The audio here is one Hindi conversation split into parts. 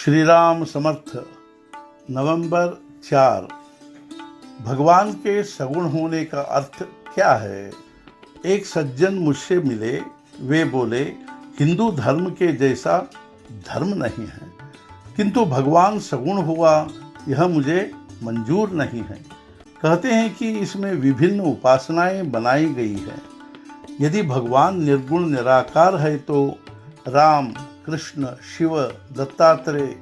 श्री राम समर्थ। नवंबर 4। भगवान के सगुण होने का अर्थ क्या है? एक सज्जन मुझसे मिले। वे बोले, हिंदू धर्म के जैसा धर्म नहीं है, किंतु भगवान सगुण हुआ यह मुझे मंजूर नहीं है। कहते हैं कि इसमें विभिन्न उपासनाएं बनाई गई है। यदि भगवान निर्गुण निराकार है तो राम, कृष्ण, शिव, दत्तात्रेय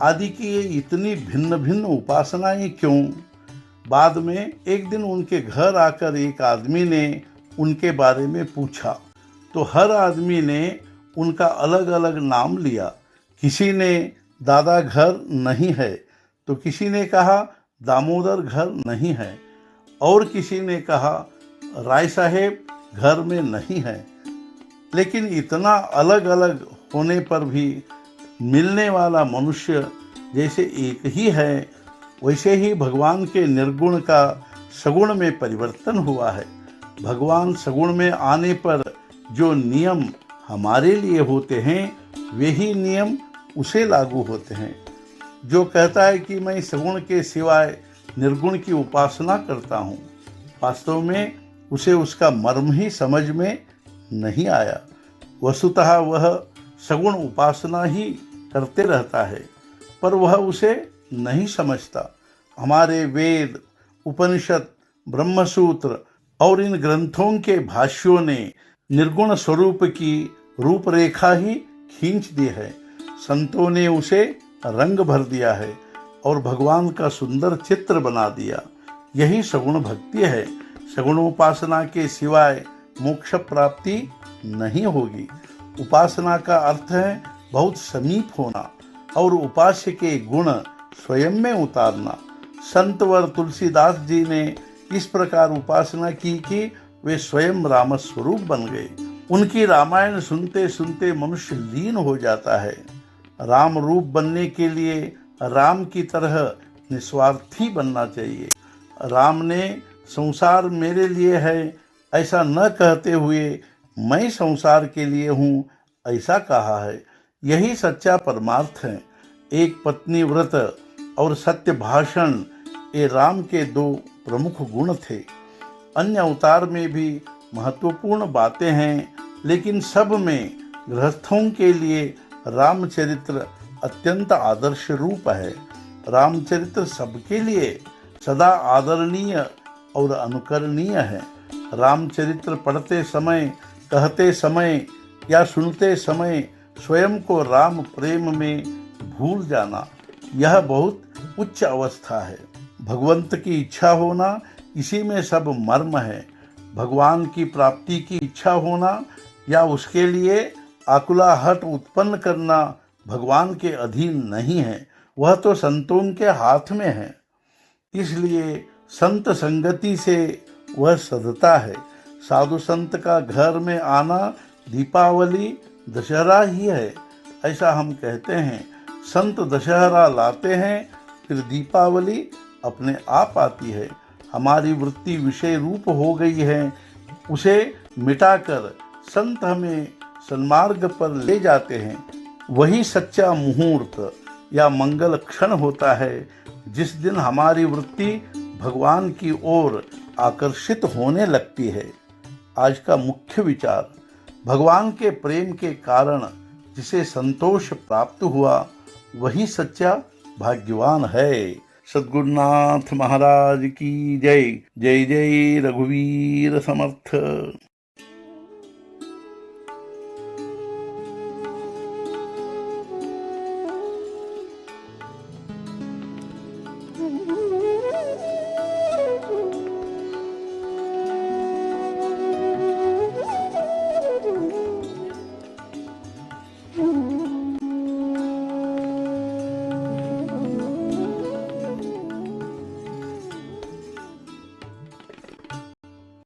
आदि की ये इतनी भिन्न भिन्न उपासनाएं क्यों? बाद में एक दिन उनके घर आकर एक आदमी ने उनके बारे में पूछा तो हर आदमी ने उनका अलग अलग नाम लिया। किसी ने दादा घर नहीं है तो किसी ने कहा दामोदर घर नहीं है और किसी ने कहा राय साहेब घर में नहीं है। लेकिन इतना अलग अलग होने पर भी मिलने वाला मनुष्य जैसे एक ही है, वैसे ही भगवान के निर्गुण का सगुण में परिवर्तन हुआ है। भगवान सगुण में आने पर जो नियम हमारे लिए होते हैं वे ही नियम उसे लागू होते हैं। जो कहता है कि मैं सगुण के सिवाय निर्गुण की उपासना करता हूँ, वास्तव में उसे उसका मर्म ही समझ में नहीं आया। वस्तुतः वह सगुण उपासना ही करते रहता है, पर वह उसे नहीं समझता। हमारे वेद, उपनिषद, ब्रह्मसूत्र और इन ग्रंथों के भाष्यों ने निर्गुण स्वरूप की रूपरेखा ही खींच दी है। संतों ने उसे रंग भर दिया है और भगवान का सुंदर चित्र बना दिया। यही सगुण भक्ति है। सगुणोपासना के सिवाय मोक्ष प्राप्ति नहीं होगी। उपासना का अर्थ है बहुत समीप होना और उपास्य के गुण स्वयं में उतारना। संतवर तुलसीदास जी ने इस प्रकार उपासना की कि वे स्वयं रामस्वरूप बन गए। उनकी रामायण सुनते सुनते मनुष्य लीन हो जाता है। राम रूप बनने के लिए राम की तरह निस्वार्थी बनना चाहिए। राम ने संसार मेरे लिए है ऐसा न कहते हुए मैं संसार के लिए हूँ ऐसा कहा है। यही सच्चा परमार्थ है। एक पत्नी व्रत और सत्य भाषण ये राम के दो प्रमुख गुण थे। अन्य अवतार में भी महत्वपूर्ण बातें हैं, लेकिन सब में गृहस्थों के लिए रामचरित्र अत्यंत आदर्श रूप है। रामचरित्र सबके लिए सदा आदरणीय और अनुकरणीय है। रामचरित्र पढ़ते समय, कहते समय या सुनते समय स्वयं को राम प्रेम में भूल जाना, यह बहुत उच्च अवस्था है। भगवंत की इच्छा होना, इसी में सब मर्म है। भगवान की प्राप्ति की इच्छा होना या उसके लिए आकुलाहट उत्पन्न करना भगवान के अधीन नहीं है, वह तो संतों के हाथ में है। इसलिए संत संगति से वह सधता है। साधु संत का घर में आना दीपावली, दशहरा ही है, ऐसा हम कहते हैं। संत दशहरा लाते हैं, फिर दीपावली अपने आप आती है। हमारी वृत्ति विषय रूप हो गई है, उसे मिटाकर संत हमें सन्मार्ग पर ले जाते हैं। वही सच्चा मुहूर्त या मंगल क्षण होता है जिस दिन हमारी वृत्ति भगवान की ओर आकर्षित होने लगती है। आज का मुख्य विचार, भगवान के प्रेम के कारण जिसे संतोष प्राप्त हुआ वही सच्चा भाग्यवान है। सद्गुरुनाथ महाराज की जय। जय जय रघुवीर समर्थ।